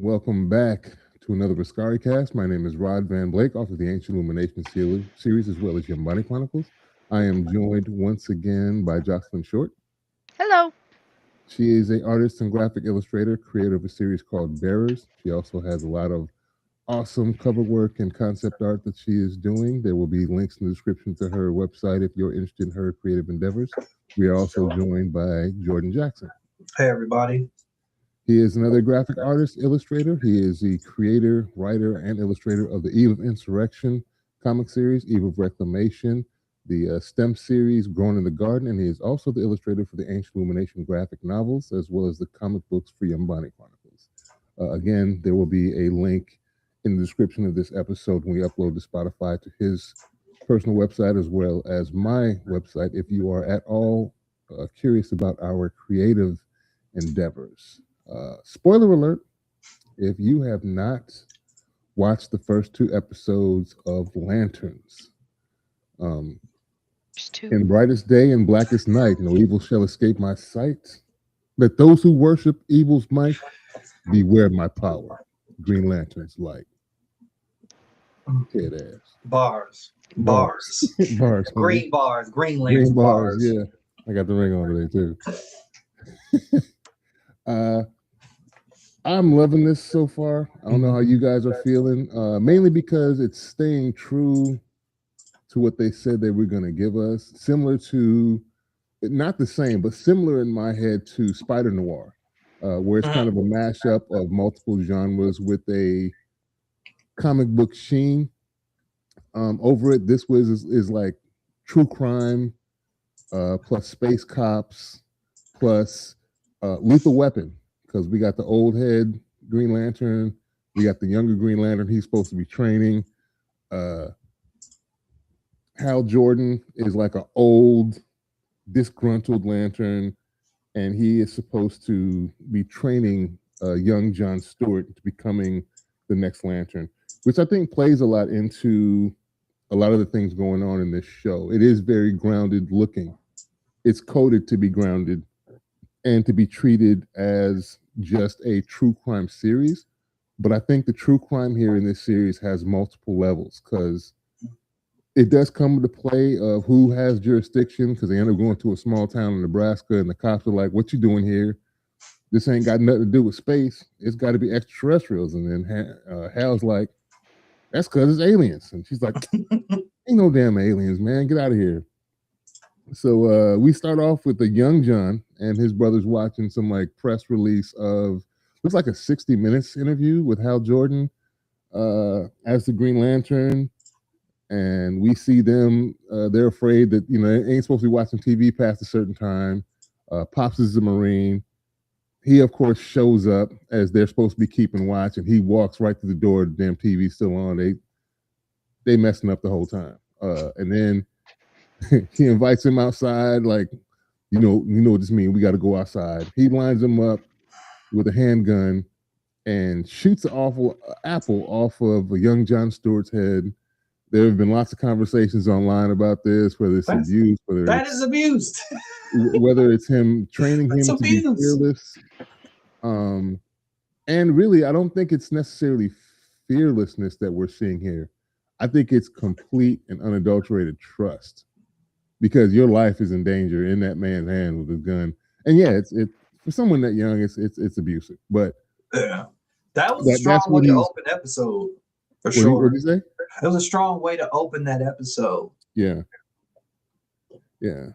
Welcome back to another Askari Cast. My name is Rod Van Blake, author of the Ancient Illumination series, as well as Young Chronicles. I am joined once again by Jocelyn Short. Hello. She is an artist and graphic illustrator, creator of a series called Bearers. She also has a lot of awesome cover work and concept art that she is doing. There will be links in the description to her website if you're interested in her creative endeavors. We are also joined by Jordan Jackson. Hey, everybody. He is another graphic artist, illustrator. He is the creator, writer, and illustrator of the Eve of Insurrection comic series, Eve of Reclamation, the STEM series, Grown in the Garden, and he is also the illustrator for the Ancient Illumination graphic novels, as well as the comic books for Young Chronicles. Again, there will be a link in the description of this episode when we upload to Spotify to his personal website, as well as my website, if you are at all curious about our creative endeavors. Spoiler alert, if you have not watched the first two episodes of Lanterns, um, Just two. in brightest day and blackest night, no evil shall escape my sight. Let those who worship evil's might beware my power. Green Lantern's light. Head ass. Bars. Bars. Bars. Green bars. Green Green Lantern bars. bars. Yeah. I got the ring on today too. uh I'm loving this so far. I don't know how you guys are feeling. Mainly because it's staying true to what they said they were going to give us. Similar to, not the same, but similar in my head to Spider Noir, where it's kind of a mashup of multiple genres with a comic book sheen over it. This is like true crime plus space cops plus Lethal Weapon, because we got the old head Green Lantern, we got the younger Green Lantern. He's supposed to be training. Hal Jordan is like an old, disgruntled Lantern, and he is supposed to be training young John Stewart to becoming the next Lantern, which I think plays a lot into a lot of the things going on in this show. It is very grounded looking. It's coded to be grounded and to be treated as just a true crime series. But I think the true crime here in this series has multiple levels, because it does come into play of who has jurisdiction, because they end up going to a small town in Nebraska and the cops are like, what you doing here? This ain't got nothing to do with space. It's got to be extraterrestrials. And then Hal's like, that's because it's aliens. And she's like, ain't no damn aliens, man. Get out of here. So we start off with the young John and his brothers watching some like press release of, looks like a 60 Minutes interview with Hal Jordan as the Green Lantern. And we see them, they're afraid that, they ain't supposed to be watching TV past a certain time. Pops is a Marine. He, of course, shows up as they're supposed to be keeping watch, and he walks right through the door. The damn TV's still on. They messing up the whole time. And then he invites him outside, like, you know what this means. We got to go outside. He lines him up with a handgun and shoots an awful apple off of a young John Stewart's head. There have been lots of conversations online about this, whether it's abuse, Is abused. whether it's him training him to be fearless. And really, I don't think it's necessarily fearlessness that we're seeing here. I think it's complete and unadulterated trust, because your life is in danger in that man's hand with a gun. And yeah, it's for someone that young, it's abusive. But yeah, that was a strong way to open episode for sure. What did you say? It was a strong way to open that episode. Yeah.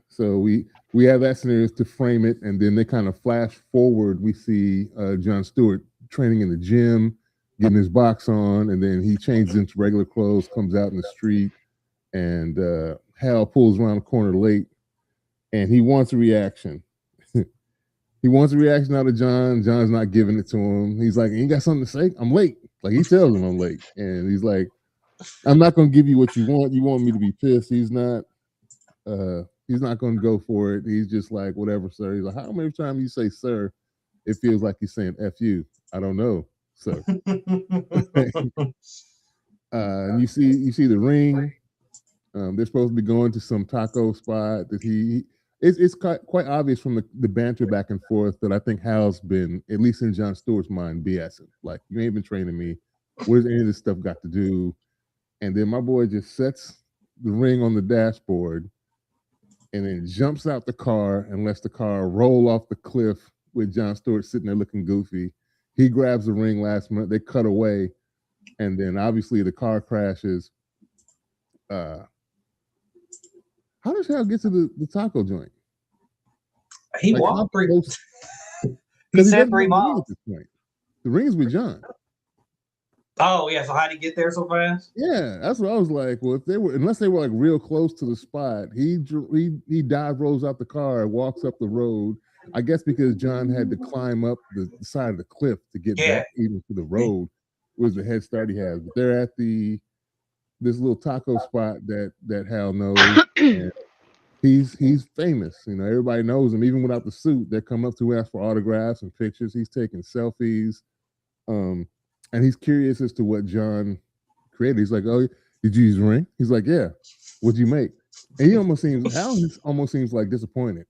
So we have that scenario to frame it, and then they kind of flash forward. We see John Stewart training in the gym, getting his box on, and then he changes into regular clothes, comes out in the street, and Hal pulls around the corner late, and he wants a reaction. He wants a reaction out of John. John's not giving it to him. He's like, "You got something to say? I'm late." Like, he tells him I'm late, and he's like, "I'm not going to give you what you want. You want me to be pissed." He's not going to go for it. He's just like, "Whatever, sir." He's like, "How many times you say sir, it feels like he's saying F you." I don't know, sir. And you see the ring. They're supposed to be going to some taco spot that it's quite obvious from the banter back and forth that I think Hal's been, at least in Jon Stewart's mind, BSing. Like, you ain't been training me. What does any of this stuff got to do? And then my boy just sets the ring on the dashboard and then jumps out the car and lets the car roll off the cliff with Jon Stewart sitting there looking goofy. He grabs the ring last minute. They cut away. And then obviously the car crashes. How does Hal get to the taco joint? He Like, walked 3. He Because said 3 miles. At this point. The ring's with Jon. Oh yeah, so how did he get there so fast? Yeah, that's what I was like. Well, unless they were like real close to the spot, he dive rolls out the car, walks up the road. I guess because Jon had to climb up the side of the cliff to get back even to the road was the head start he has. But they're at this little taco spot that Hal knows. And he's famous. You know, everybody knows him. Even without the suit, they come up to ask for autographs and pictures. He's taking selfies. And he's curious as to what Jon created. He's like, "Oh, did you use a ring?" He's like, "Yeah." "What'd you make?" And Hal almost seems like disappointed.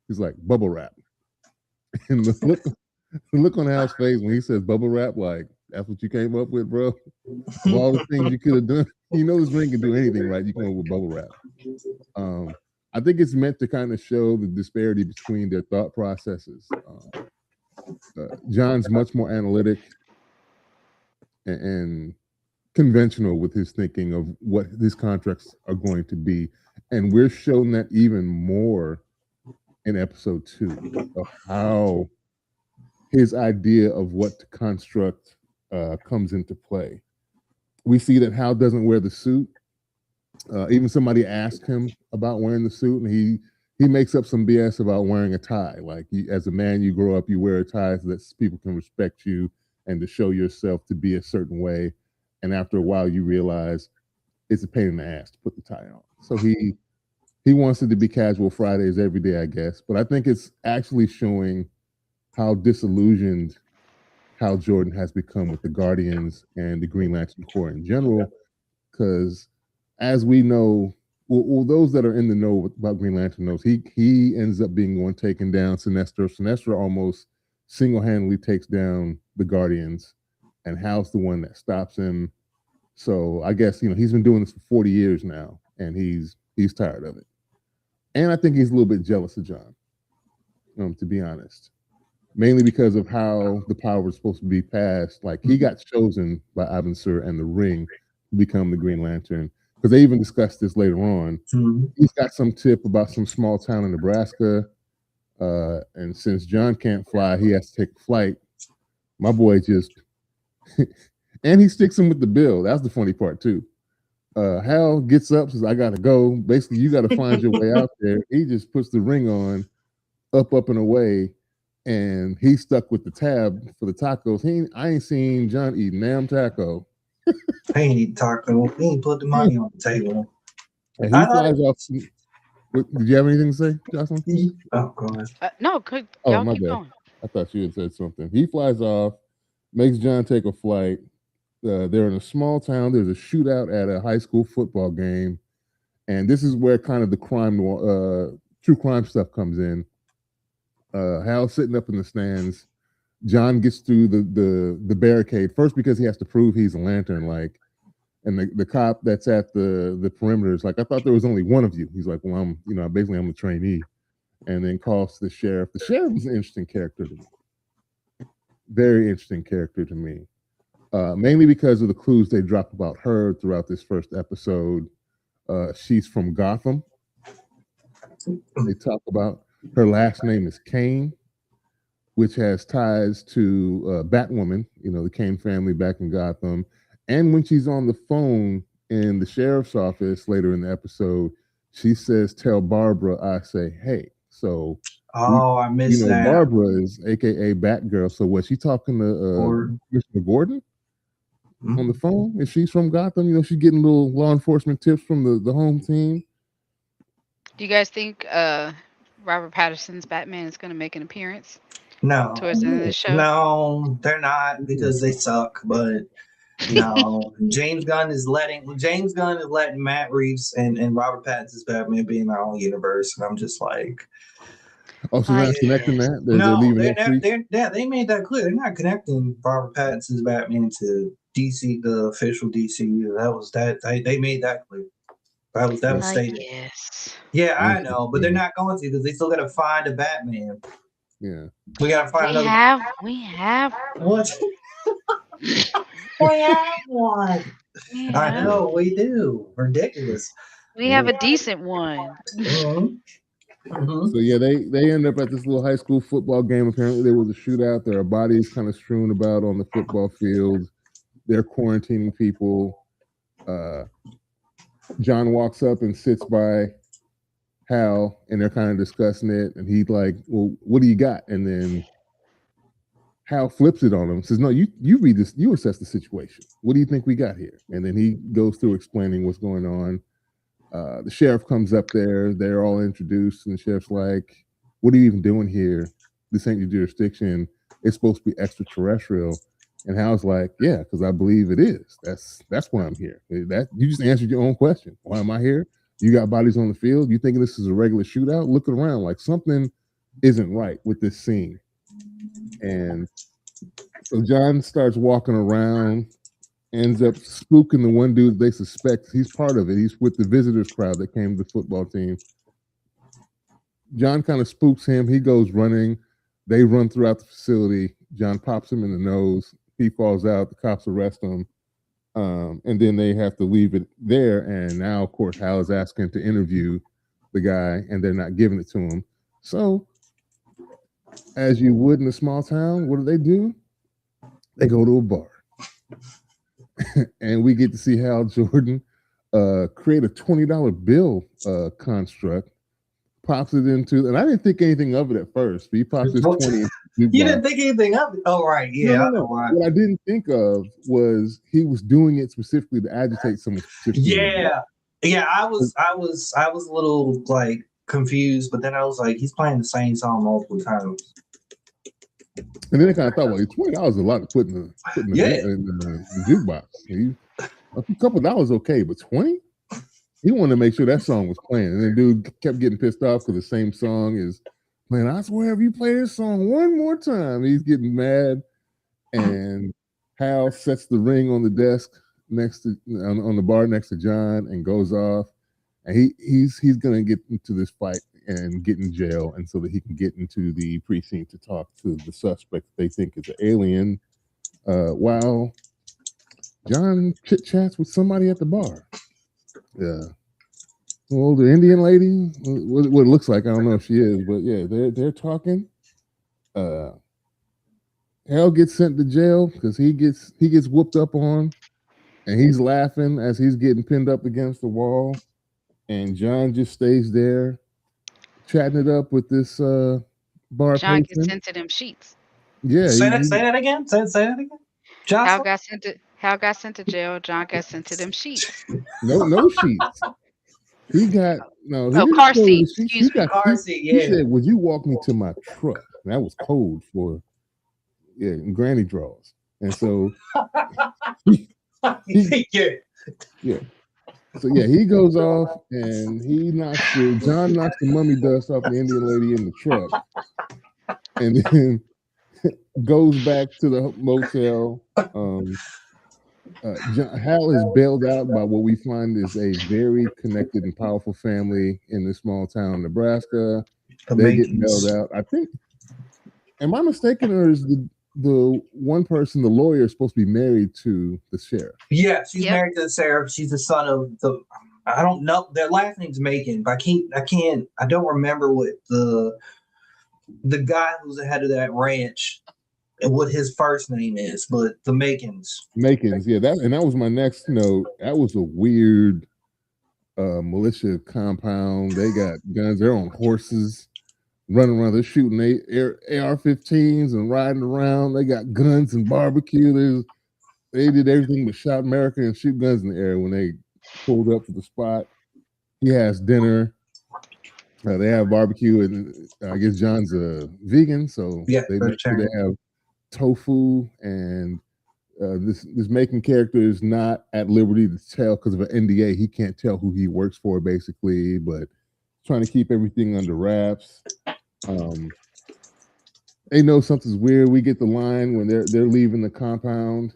He's like, "Bubble wrap." And the look on Hal's face when he says bubble wrap, like, that's what you came up with, bro. Of all the things you could have done, you know this ring can do anything, right? You come up with bubble wrap. I think it's meant to kind of show the disparity between their thought processes. Jon's much more analytic and conventional with his thinking of what his contracts are going to be. And we're shown that even more in episode 2 of how his idea of what to construct comes into play. We see that Hal doesn't wear the suit. Even somebody asked him about wearing the suit, and he makes up some BS about wearing a tie. Like, as a man, you grow up, you wear a tie so that people can respect you and to show yourself to be a certain way. And after a while, you realize it's a pain in the ass to put the tie on. So he wants it to be casual Fridays every day, I guess. But I think it's actually showing how disillusioned Hal Jordan has become with the Guardians and the Green Lantern Corps in general. Because as we know, well, those that are in the know about Green Lantern knows he ends up being one taking down Sinestro. Sinestro almost single-handedly takes down the Guardians, and Hal's the one that stops him. So I guess, he's been doing this for 40 years now, and he's tired of it. And I think he's a little bit jealous of Jon, to be honest. Mainly because of how the power was supposed to be passed. Like, he got chosen by Ivan Sur and the Ring to become the Green Lantern. Because they even discussed this later on. Mm-hmm. He's got some tip about some small town in Nebraska. And since Jon can't fly, he has to take a flight. My boy just... and he sticks him with the bill. That's the funny part, too. Hal gets up, says, "I got to go." Basically, you got to find your way out there. He just puts the ring on, up and away. And he's stuck with the tab for the tacos. I ain't seen Jon eat damn taco. He ain't eat taco. He ain't put the money on the table. And he flies off. Did you have anything to say, Jocelyn? Oh, go ahead. No, good. Y'all keep going. I thought you had said something. He flies off, makes Jon take a flight. They're in a small town. There's a shootout at a high school football game. And this is where kind of the true crime stuff comes in. Hal's sitting up in the stands. Jon gets through the barricade first because he has to prove he's a lantern. Like, and the cop that's at the perimeter is like, "I thought there was only one of you." He's like, "Well, I'm the trainee," and then calls the sheriff. The sheriff is an interesting character to me. Very interesting character to me, mainly because of the clues they drop about her throughout this first episode. She's from Gotham. They talk about. Her last name is Kane, which has ties to Batwoman, the Kane family back in Gotham. And when she's on the phone in the sheriff's office later in the episode, she says, "Tell Barbara I say hey." So, I missed that. Barbara is AKA Batgirl. So, was she talking to Mr. Gordon on the phone? If she's from Gotham, she's getting little law enforcement tips from the home team. Do you guys think Robert Pattinson's Batman is going to make an appearance? No. Towards the end of the show? No, they're not, because they suck. But No, James Gunn is letting Matt Reeves and Robert Pattinson's Batman be in their own universe, and I'm just like, Oh, so they're not connecting that? They're no, leaving that free? they made that clear. They're not connecting Robert Pattinson's Batman to DC, the official DCU. That was that. They made that clear. That was stated. Yes. Yeah, I know, but they're not going to because they still got to find a Batman. Yeah, we got to find another. We have What? We have one. I know we do. Ridiculous. We have a decent one. So yeah, they end up at this little high school football game. Apparently, there was a shootout. There are bodies kind of strewn about on the football field. They're quarantining people. John walks up and sits by Hal, and they're kind of discussing it. And he's like, "Well, what do you got?" And then Hal flips it on him. Says, "No, you read this. You assess the situation. What do you think we got here?" And then he goes through explaining what's going on. The sheriff comes up there. They're all introduced, and the sheriff's like, "What are you even doing here? This ain't your jurisdiction. It's supposed to be extraterrestrial." And Hal's like, "Yeah, because I believe it is. That's why I'm here. That you just answered your own question. Why am I here? You got bodies on the field. You thinking this is a regular shootout? Looking around like something isn't right with this scene." And so John starts walking around, ends up spooking the one dude they suspect. He's part of it. He's with the visitors crowd that came to the football team. John kind of spooks him. He goes running. They run throughout the facility. John pops him in the nose. He falls out. The cops arrest him. And then they have to leave it there. And now, of course, Hal is asking to interview the guy, and they're not giving it to him. So, as you would in a small town, what do? They go to a bar. And we get to see Hal Jordan create a $20 bill construct, pops it into, and I didn't think anything of it at first, but he pops this 20. You didn't think anything of it? Oh, right. Yeah. No. What I didn't think of was he was doing it specifically to agitate someone specifically. Yeah. I was a little like confused, but then I was like, he's playing the same song multiple times. And then I kind of thought, well, $20 is a lot to put in the jukebox. A couple dollars okay, but 20? He wanted to make sure that song was playing. And then dude kept getting pissed off because the same song is playing. I swear, if you play this song one more time, he's getting mad. And Hal sets the ring on the desk next to on the bar next to John and goes off. And he's gonna get into this fight and get in jail, and so that he can get into the precinct to talk to the suspect they think is an alien, while John chit chats with somebody at the bar. Yeah, well, the Indian lady, what it looks like, I don't know if she is, but yeah, they're talking. Hal gets sent to jail because he gets whooped up on, and he's laughing as he's getting pinned up against the wall, and John just stays there chatting it up with this bar John patron. gets sent to them sheets. Yeah. Say that again. Say that again. Hal got sent to jail. John got sent to them sheets. No sheets. He got car seats. Excuse me. Car seat. Yeah. He said, "Would you walk me to my truck?" And that was code for granny draws. And so yeah. So yeah, he goes off and John knocks the mummy dust off the Indian lady in the truck, and then goes back to the motel. Hal is bailed out by what we find is a very connected and powerful family in this small town, Nebraska. They get bailed out. I think. Am I mistaken, or is the one person, the lawyer, is supposed to be married to the sheriff? Yeah, she's married to the sheriff. She's the son of I don't know. Their last name's Macon, but I don't remember what the guy who's the head of that ranch and what his first name is, but the Macons. Yeah. That was my next note. That was a weird militia compound. They got guns. They're on horses, running around. They're shooting AR-15s and riding around. They got guns and barbecue. They did everything but shout America and shoot guns in the air when they pulled up to the spot. He has dinner. They have barbecue, and I guess John's a vegan, so they make sure they have tofu and this Macon character is not at liberty to tell because of an NDA. He can't tell who he works for, basically, but trying to keep everything under wraps. They know something's weird. We get the line when they're leaving the compound,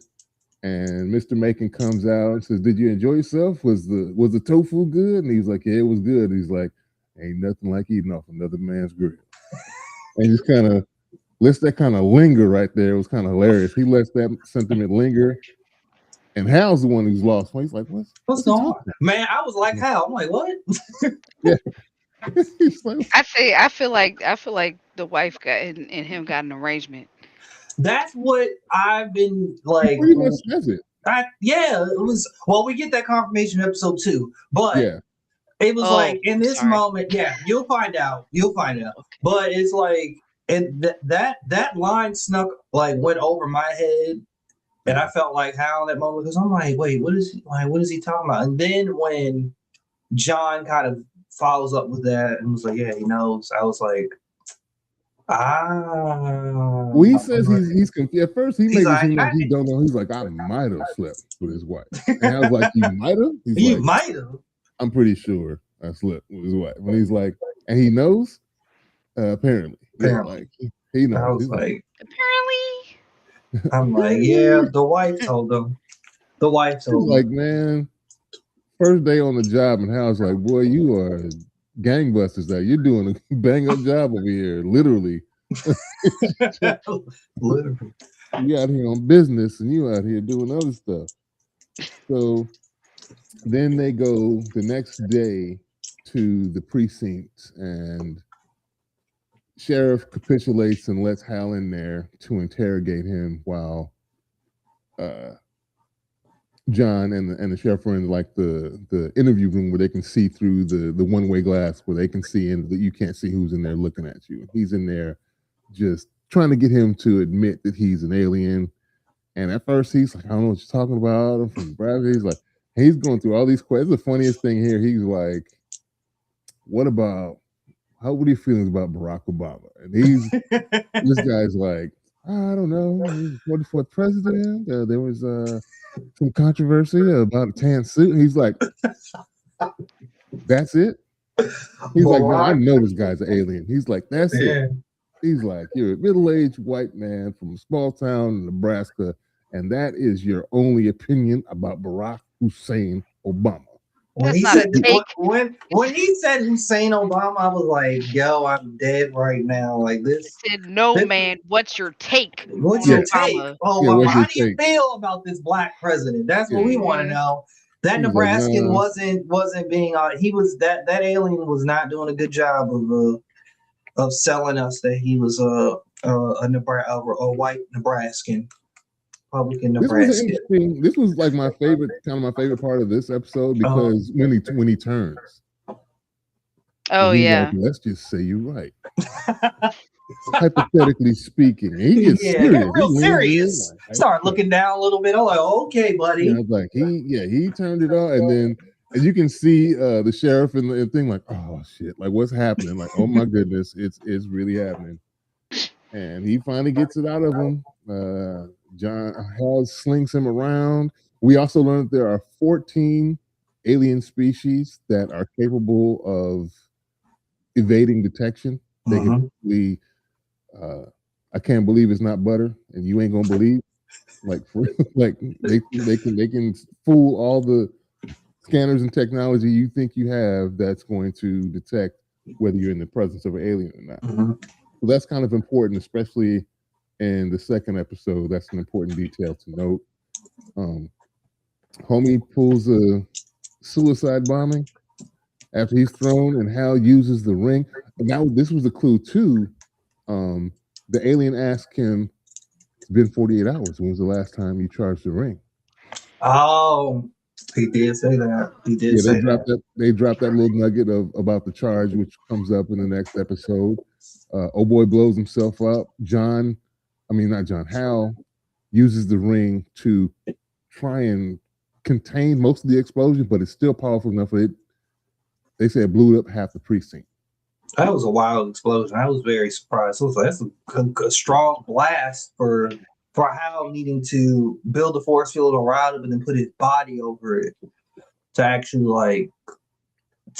and Mr. Macon comes out and says, "Did you enjoy yourself? Was the tofu good?" And he's like, "Yeah, it was good." He's like, "Ain't nothing like eating off another man's grill." And just kind of lets that kind of linger right there. It was kind of hilarious. He lets that sentiment linger. And Hal's the one who's lost. He's like, what's going on? Man, I was like, Hal. I'm like, what? Yeah. Like, I feel like the wife got and him got an arrangement. That's what I've been like. pretty much says it. Yeah, it was. Well, we get that confirmation in episode 2, but Yeah. it was like in this sorry. moment. Yeah, you'll find out. But it's like, and that line snuck went over my head, and I felt like Hal in that moment because I'm like, wait, what is he talking about? And then when John kind of follows up with that and was like, yeah, he knows. I was like, Well, he says he's confused. At first, he makes it seem like he don't know. He's like, I might have slept with his wife. And I was like, you might have? You might have. I'm pretty sure I slept with his wife. When he's like, and he knows? Apparently. Yeah, like, he knows. I was like, apparently. I'm like, yeah, the wife told him. The wife told him. Like, man, first day on the job, and Hal's like, boy, you are gangbusters there. You're doing a bang up job over here, literally. Literally. You out here on business and you out here doing other stuff. So then they go the next day to the precinct, and sheriff capitulates and lets Hal in there to interrogate him while John and the sheriff are in like the interview room where they can see through the one-way glass where they can see and you can't see who's in there looking at you. He's in there just trying to get him to admit that he's an alien. And at first he's like, I don't know what you're talking about. I'm from Brazil. He's like, he's going through all these questions. The funniest thing here, he's like, what are your feelings about Barack Obama? And this guy's like, I don't know. He was 44th president. There was some controversy about a tan suit. He's like, that's it? He's like, no, I know this guy's an alien. He's like, that's it. He's like, you're a middle-aged white man from a small town in Nebraska, and that is your only opinion about Barack Hussein Obama. When he said Hussein Obama, I was like, yo, I'm dead right now. Like this. He said, no, man, what's your take? What's your take? Oh, how do you feel about this black president? That's what we want to know. That Nebraskan wasn't being he was that alien was not doing a good job of selling us that he was a white Nebraskan. This was like my favorite part of this episode because when he turns. Oh yeah. Like, let's just say you're right. Hypothetically speaking, he gets serious. Real serious. Start looking down a little bit. I'm like, okay, buddy. I was like, he turned it on, and then you can see the sheriff and the thing like, oh shit, like what's happening? Like, oh my goodness, it's really happening. And he finally gets it out of him. John Hall slings him around. We also learned that there are 14 alien species that are capable of evading detection. They can be, I can't believe it's not butter, and you ain't gonna believe. Like they can fool all the scanners and technology you think you have that's going to detect whether you're in the presence of an alien or not. So that's kind of important, especially in the second episode. That's an important detail to note. Homie pulls a suicide bombing after he's thrown, and Hal uses the ring. Now this was a clue too. The alien asked him, it's been 48 hours. When was the last time you charged the ring? Oh, he did say that. They dropped that little nugget about the charge, which comes up in the next episode. Oh boy blows himself up. Hal uses the ring to try and contain most of the explosion, but it's still powerful enough for it. They said it blew up half the precinct. That was a wild explosion. I was very surprised. I was like, that's a strong blast for for Hal needing to build a force field around him and then put his body over it to actually like,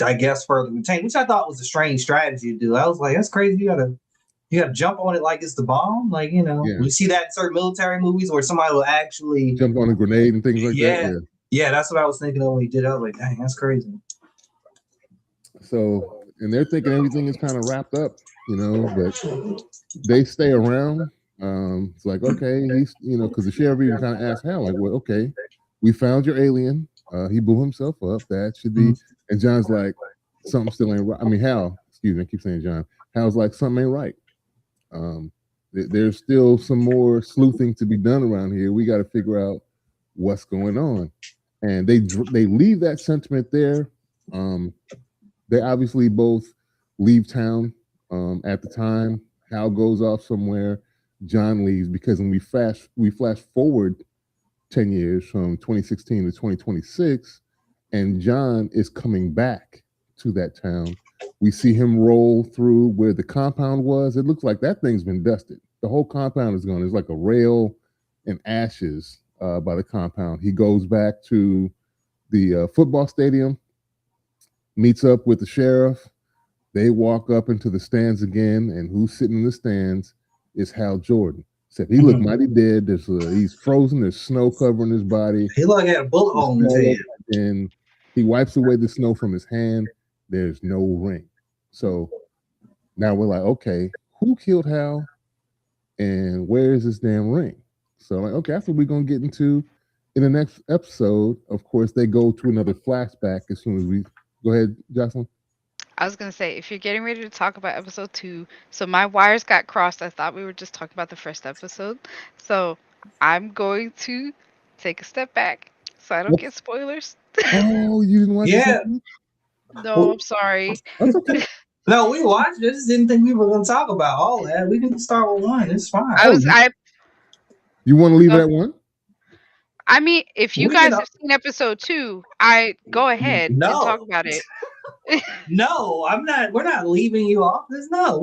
I guess, further retain, which I thought was a strange strategy to do. I was like, that's crazy. You gotta jump on it like it's the bomb. Like, Yeah. we see that in certain military movies where somebody will actually Jump on a grenade and things like yeah, that. yeah, that's what I was thinking of when he did. I was like, dang, that's crazy. So, and they're thinking everything is kind of wrapped up, but they stay around. It's like, okay, he's, because the sheriff even kind of asked Hal, like, well, okay, we found your alien. He blew himself up. That should be. And John's like, something still ain't right. I mean, Hal, excuse me, I keep saying John. Hal's like, something ain't right. There's still some more sleuthing to be done around here. We got to figure out what's going on. And they leave that sentiment there. They obviously both leave town at the time. Hal goes off somewhere. John leaves because when we flash forward 10 years from 2016 to 2026, and John is coming back to that town. We see him roll through where the compound was. It looks like that thing's been dusted. The whole compound is gone. There's like a rail and ashes by the compound. He goes back to the football stadium, meets up with the sheriff. They walk up into the stands again, and who's sitting in the stands is Hal Jordan. Except he looked mighty dead. He's frozen. There's snow covering his body. He like had a bullet hole in his head. And he wipes away the snow from his hand. There's no ring. So now we're like, okay, who killed Hal? And where is this damn ring? So like, okay, that's what we're gonna get into in the next episode. Of course, they go to another flashback as soon as we go ahead, Jocelyn. I was gonna say, if you're getting ready to talk about episode 2, so my wires got crossed. I thought we were just talking about the first episode. So I'm going to take a step back so I don't get spoilers. Oh, you didn't watch Yeah. it? No, I'm sorry. That's okay. No, we watched it. I just didn't think we were going to talk about all that. We can start with one. It's fine. You want to leave it at one? I mean, if you We guys can- have seen episode 2, I go ahead and No. talk about it. No, I'm not. We're not leaving you off this. No,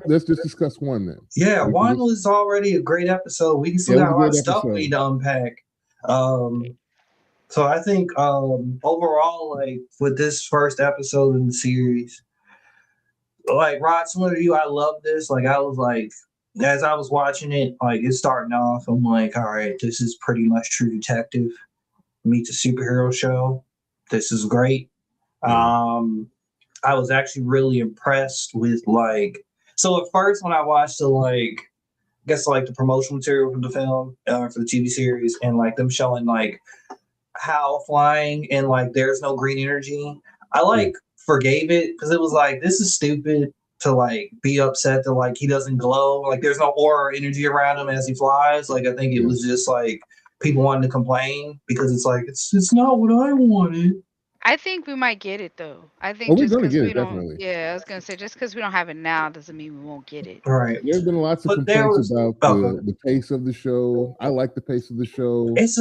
let's just discuss one then. Yeah, one was already a great episode. We still got a lot of stuff we need to unpack. So I think overall, like with this first episode in the series, like Rod, similar to you, I love this. Like I was like, as I was watching it, like it's starting off, I'm like, all right, this is pretty much True Detective meets a superhero show. This is great. I was actually really impressed with so at first when I watched the the promotional material for the film, for the TV series, and like them showing like Hal flying and like there's no green energy, I forgave it because it was like, this is stupid to like be upset that like he doesn't glow, like there's no aura or energy around him as he flies. Like I think it was just like people wanting to complain because it's like it's not what I wanted. I think we might get it though. I think we're just gonna because get we it, don't. definitely. Yeah, I was gonna say just because we don't have it now doesn't mean we won't get it. All right. There's been lots of complaints about the pace of the show. I like the pace of the show. It's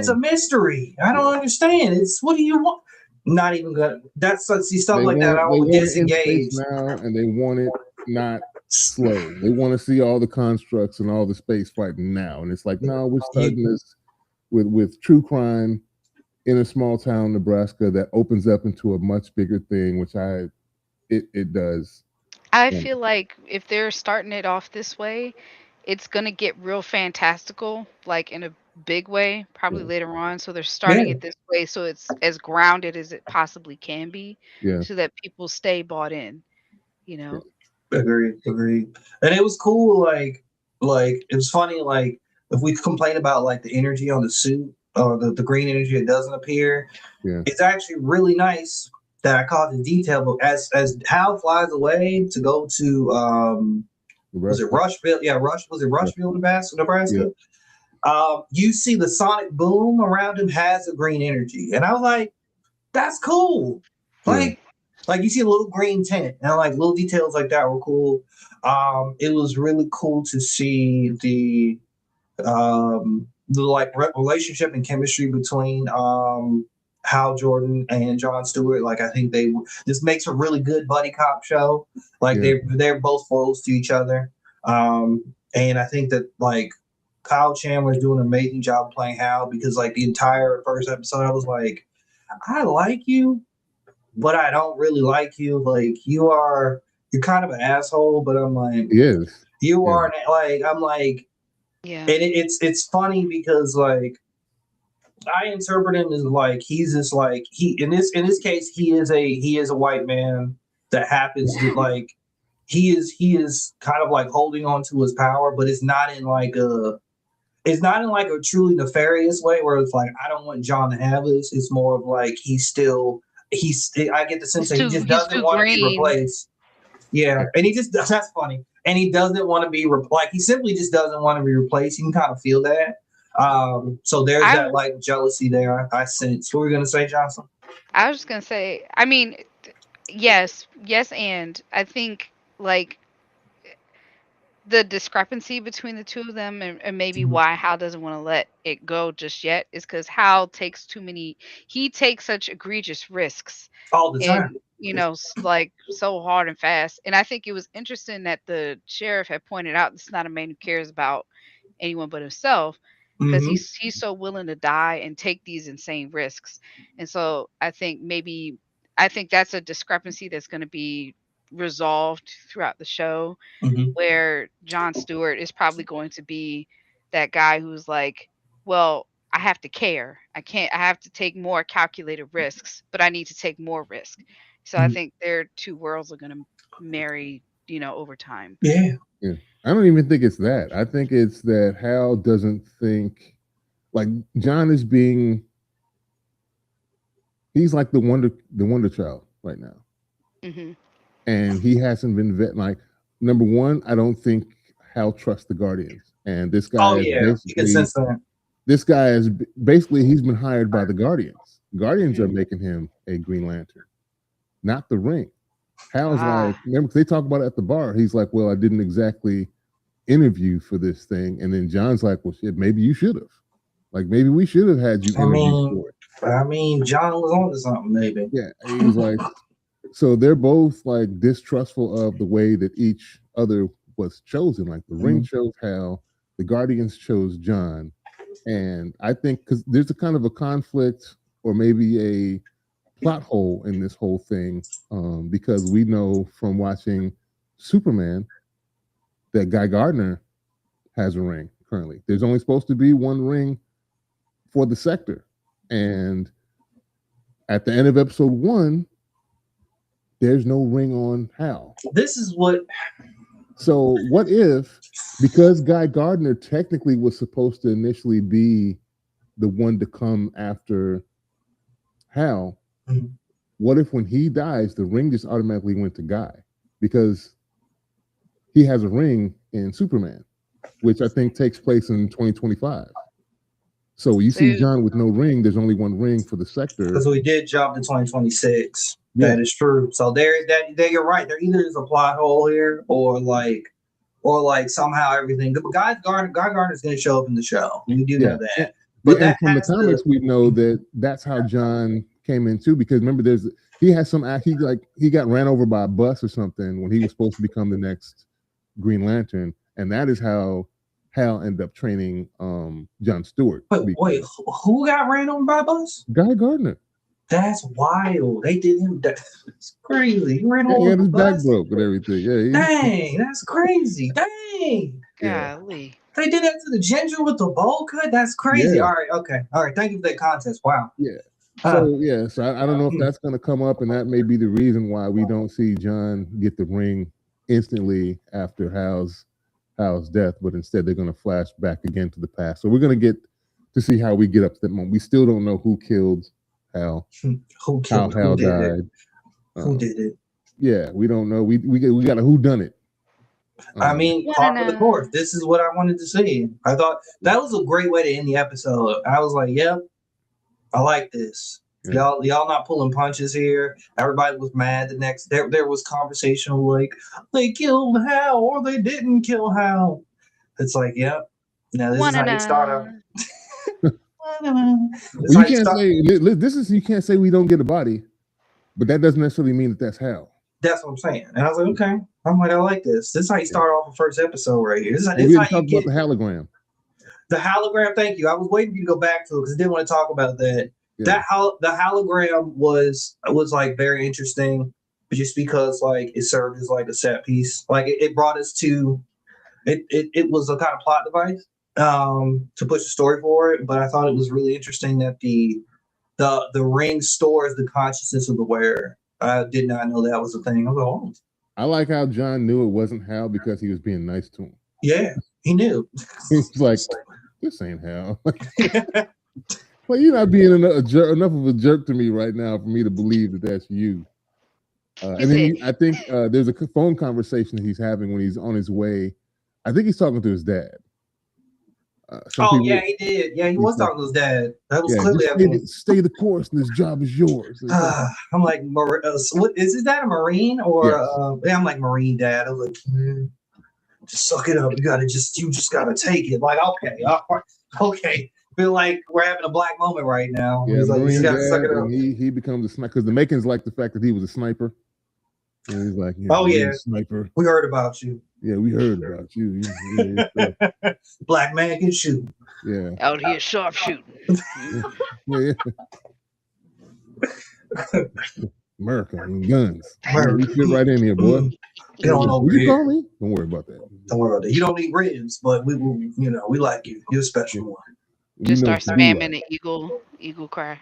a mystery. I don't understand. It's what do you want? Not even good. That's stuff like that. I would disengage now, and they want it not slow. They want to see all the constructs and all the space fighting now, and it's like, no, we're starting this with true crime in a small town, Nebraska, that opens up into a much bigger thing, which it does. I feel like if they're starting it off this way, it's gonna get real fantastical, like in a big way, probably later on. So they're starting it this way, so it's as grounded as it possibly can be, so that people stay bought in. Agreed. And it was cool. Like it was funny. Like if we complain about like the energy on the suit or the green energy that doesn't appear, it's actually really nice that I caught the detail. But as Hal flies away to go to was it Rushville? Yeah, was it Rushville, Nebraska? You see the sonic boom around him has a green energy, and I was like, that's cool. Like you see a little green tint, and like little details like that were cool. It was really cool to see the relationship and chemistry between Hal Jordan and Jon Stewart. Like I think this makes a really good buddy cop show. Like they're both foils to each other. And And I think that like Kyle Chandler's doing an amazing job playing Hal, because like the entire first episode, I was like, I like you, but I don't really like you. Like you're kind of an asshole, but I'm like, Yes. you Yeah. are like, I'm like, Yeah. and it's funny because like I interpret him as like he's just like he in this case he is a white man that happens to like he is kind of like holding on to his power, but it's not in like a truly nefarious way where it's like I don't want John to have this. It's more of like I get the sense that he just He's doesn't too want to be green. replaced. Yeah, and he just that's funny. And he doesn't want to be like he simply just doesn't want to be replaced. You can kind of feel that. So there's that like jealousy there. I sense. What were you gonna say, Jocelyn? I was just gonna say, I mean, yes, and I think like the discrepancy between the two of them, and maybe why Hal doesn't want to let it go just yet, is because Hal takes he takes such egregious risks All the and time. like so hard and fast. And I think it was interesting that the sheriff had pointed out this is not a man who cares about anyone but himself, because Mm-hmm. he's so willing to die and take these insane risks. And so I think that's a discrepancy that's going to be resolved throughout the show, Mm-hmm. where Jon Stewart is probably going to be that guy who's like, well, I have to care. I have to take more calculated risks, but I need to take more risk. So I Mm-hmm. think their two worlds are going to marry, over time. Yeah. Yeah. I don't even think it's that. I think it's that Hal doesn't think like John is being he's like the wonder child right now. Hmm. And he hasn't been like number one, I don't think Hal trusts the Guardians. And this guy Oh is yeah. You can basically sense that. this guy is basically he's been hired by the Guardians. Guardians are making him a Green Lantern, not the Ring. Hal's like, remember they talk about it at the bar. He's like, well, I didn't exactly interview for this thing. And then John's like, well, shit, maybe you should have. Like, maybe we should have had you interview for it. I mean, John was on to something, maybe. Yeah. He's like, so they're both like distrustful of the way that each other was chosen. Like the Ring chose Hal, the Guardians chose John. And I think because there's a kind of a conflict or maybe a plot hole in this whole thing, because we know from watching Superman that Guy Gardner has a ring currently. There's only supposed to be one ring for the sector. And at the end of episode 1, there's no ring on Hal. This is what. So what if, because Guy Gardner technically was supposed to initially be the one to come after Hal, what if when he dies, the ring just automatically went to Guy? Because he has a ring in Superman, which I think takes place in 2025. So you see John with no ring, there's only one ring for the sector. Because we did jump to 2026. Yeah. That is true. So you're right. There either is a plot hole here or like somehow everything. But Guy Gardner's going to show up in the show. We do know that. But and from the comics, we know that that's how John came in too. Because remember, he got ran over by a bus or something when he was supposed to become the next Green Lantern, and that is how Hal ended up training Jon Stewart. Wait, who got ran over by a bus? Guy Gardner. That's wild. They did him. That's crazy. He ran over. He had his back broke and everything. Yeah. Dang, that's crazy. Dang. Golly. They did that to the ginger with the bowl cut. That's crazy. Yeah. All right. Okay. All right. Thank you for that context. Wow. Yeah. So I don't know if that's going to come up, and that may be the reason why we don't see John get the ring instantly after Hal's death, but instead they're going to flash back again to the past. So we're going to get to see how we get up to that moment. We still don't know who killed Hal. How Hal died. Who did it? Yeah, we don't know. We got a who done it. I mean, part of the course. This is what I wanted to see. I thought that was a great way to end the episode. I was like, yep, I like this. Yeah. Y'all not pulling punches here. Everybody was mad the next there was conversational like they killed Hal or they didn't kill Hal. It's like, yep. Now this is how you start out. You can't say we don't get a body, but that doesn't necessarily mean that that's Hal. That's what I'm saying. And I was like, okay. I'm like, I like this. This is how you Yeah. start off the first episode right here. And This we is how didn't you talk about get the hologram. the hologram. Thank you. I was waiting for you to go back to it because I didn't want to talk about that. Yeah. The hologram was like very interesting, just because like it served as like a set piece. Like it brought us to it was a kind of plot device to push the story forward. But I thought it was really interesting that the ring stores the consciousness of the wearer. I did not know that was a thing. I was like, oh, I like how John knew it wasn't Hal because he was being nice to him. yeah, he knew. He's like, this ain't Hal. Well, you're not being enough of a jerk to me right now for me to believe that that's you. And then I think there's a phone conversation that he's having when he's on his way. I think he's talking to his dad. Yeah, he did. Yeah, he was talking to his dad. That was clearly stay the course, and this job is yours. I'm like, what is his dad a Marine or? Yes. Yeah, I'm like Marine dad. I was like, just suck it up. You just gotta take it. Like, okay. Feel like we're having a black moment right now. Yeah, he's like, Marine you gotta dad, suck it up. and he becomes a sniper because the Macons like the fact that he was a sniper. And he's like, sniper. We heard about you. Yeah, we heard about you. Black man can shoot. Yeah. Out here sharpshooting. Yeah. America and guns. You fit right in here, boy. You don't know. You call me? Don't worry about that. Don't worry about that. You don't need ribs, but we will. We like you. You're a special one. Just start spamming the eagle cry.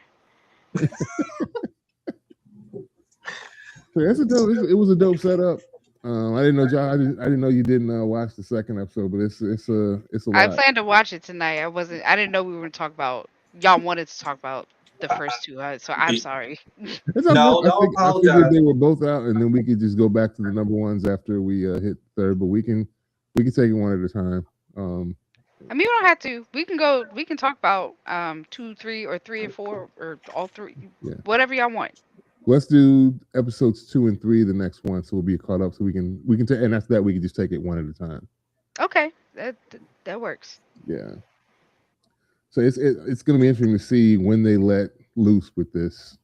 So it was a dope setup. I didn't know, John. I didn't know you didn't watch the second episode, but it's a lot. I planned to watch it tonight. I didn't know we were going to talk about. Y'all wanted to talk about the first two, so I'm sorry. I figured they were both out, and then we could just go back to the number ones after we hit third. But we can take it one at a time. I mean, we don't have to. We can go. We can talk about 2, 3, or 3 and 4, or all three. Yeah. Whatever y'all want. Let's do episodes 2 and 3 the next one, so we'll be caught up. So we can and after that we can just take it one at a time. Okay, that works. Yeah. So it's going to be interesting to see when they let loose with this.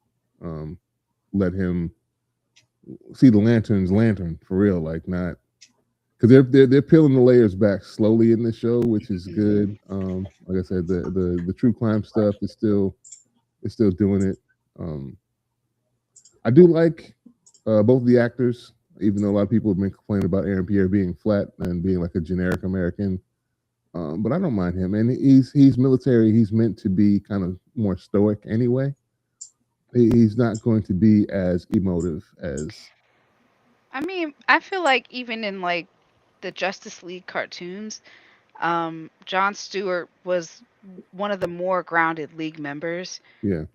Let him see the lantern for real, like not because they're peeling the layers back slowly in this show, which is good. Like I said, the true crime stuff is still doing it. I do like both the actors, even though a lot of people have been complaining about Aaron Pierre being flat and being like a generic American. But I don't mind him, and he's military. He's meant to be kind of more stoic anyway. He's not going to be as emotive as. I mean, I feel like even in like the Justice League cartoons, Jon Stewart was one of the more grounded League members. Yeah.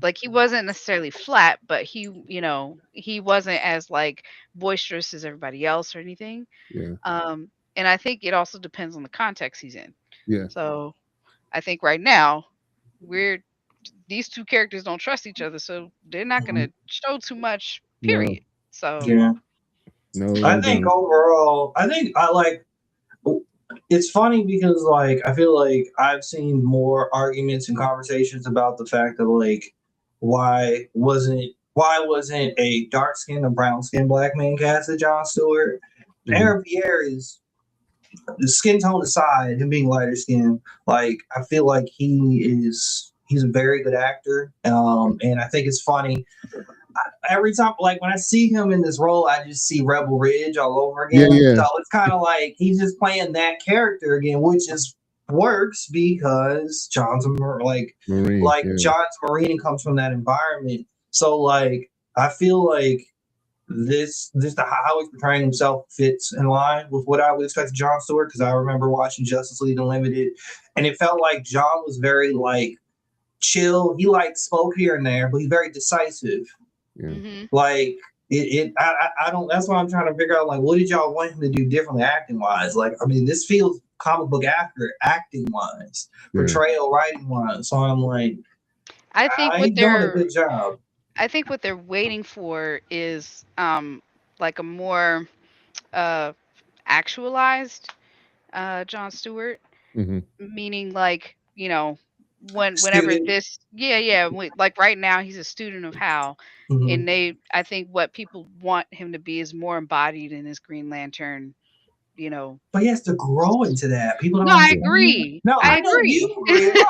Like he wasn't necessarily flat, but he wasn't as like boisterous as everybody else or anything. Yeah. And I think it also depends on the context he's in. Yeah. So I think right now these two characters don't trust each other, so they're not going to show too much. Period. No. So yeah. No. I think overall, I like. It's funny because like I feel like I've seen more arguments and conversations about the fact that like why wasn't a dark skinned or brown skinned black man cast as Jon Stewart? Mm-hmm. Aaron Pierre is the skin tone aside, him being lighter skinned, like I feel like he's a very good actor. And I think it's funny. Every time, like when I see him in this role, I just see Rebel Ridge all over again. Yeah. So it's kind of like he's just playing that character again, which is works because John's Marine, John's Marine comes from that environment. So like I feel like this how he's portraying himself fits in line with what I would expect of Jon Stewart, because I remember watching Justice League Unlimited, and it felt like John was very like chill. He like spoke here and there, but he's very decisive. Yeah. Mm-hmm. Like I don't. That's why I'm trying to figure out like what did y'all want him to do differently acting wise? Like I mean, this feels comic book accurate acting wise, portrayal writing wise. So I'm like, I think he's doing a good job. I think what they're waiting for is like a more actualized Jon Stewart, mm-hmm. meaning like whenever Student. this, like right now he's a student of Hal, Mhm. and I think what people want him to be is more embodied in his Green Lantern, you know. But he has to grow into that. People No, don't I understand. agree. No, I I know you agree. agree.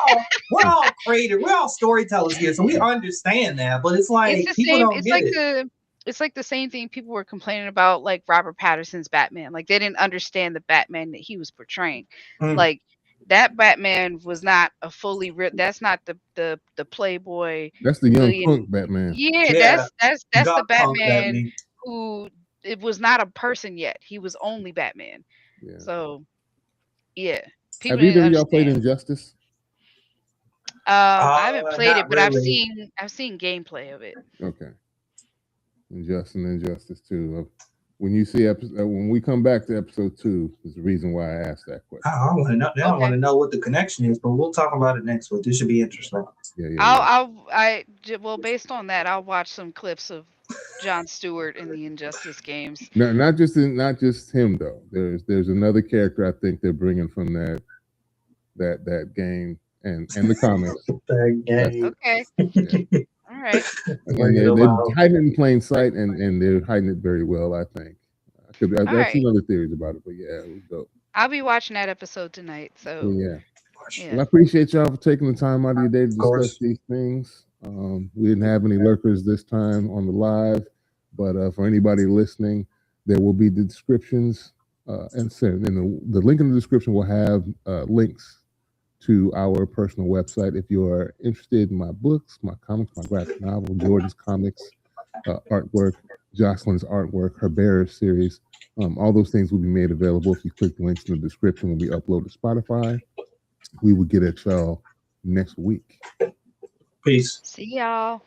We're all creative. We're all storytellers here, so we understand that. But it's It's like the people same. don't get it. It's like the same thing people were complaining about, like Robert Pattinson's Batman. Like they didn't understand the Batman that he was portraying. Mm. Like that Batman was not a fully that's not the playboy That's the young billion. punk Batman. Yeah, Yeah, that's the got punk Batman Batman. who it was not a person yet. He was only Batman. Yeah. So yeah, people Have didn't either of y'all played understand. Injustice? I haven't played it, Not but really. I've seen gameplay of it. Okay. Injustice 2. When you see when we come back to episode 2, is the reason why I asked that question. I want to know. Now I want Okay. to know what the connection is, but we'll talk about it next week. This should be interesting. Yeah. Well, based on that, I'll watch some clips of Jon Stewart in the Injustice games. No, not just him though. There's another character I think they're bringing from that game and the comics. That game. Okay. Yeah. All right. And they're hiding it in plain sight, and they're hiding it very well, I think. I've seen other theories about it, but yeah, it was dope. I'll be watching that episode tonight. So yeah. Well, I appreciate y'all for taking the time out of your day to discuss these things. We didn't have any lurkers this time on the live, but for anybody listening, there will be the descriptions, and the link in the description will have links to our personal website. If you are interested in my books, my comics, my graphic novel, Jordan's comics, artwork, Jocelyn's artwork, her Bearer series, all those things will be made available if you click the links in the description when we upload to Spotify. We will get at y'all next week. Peace. See y'all.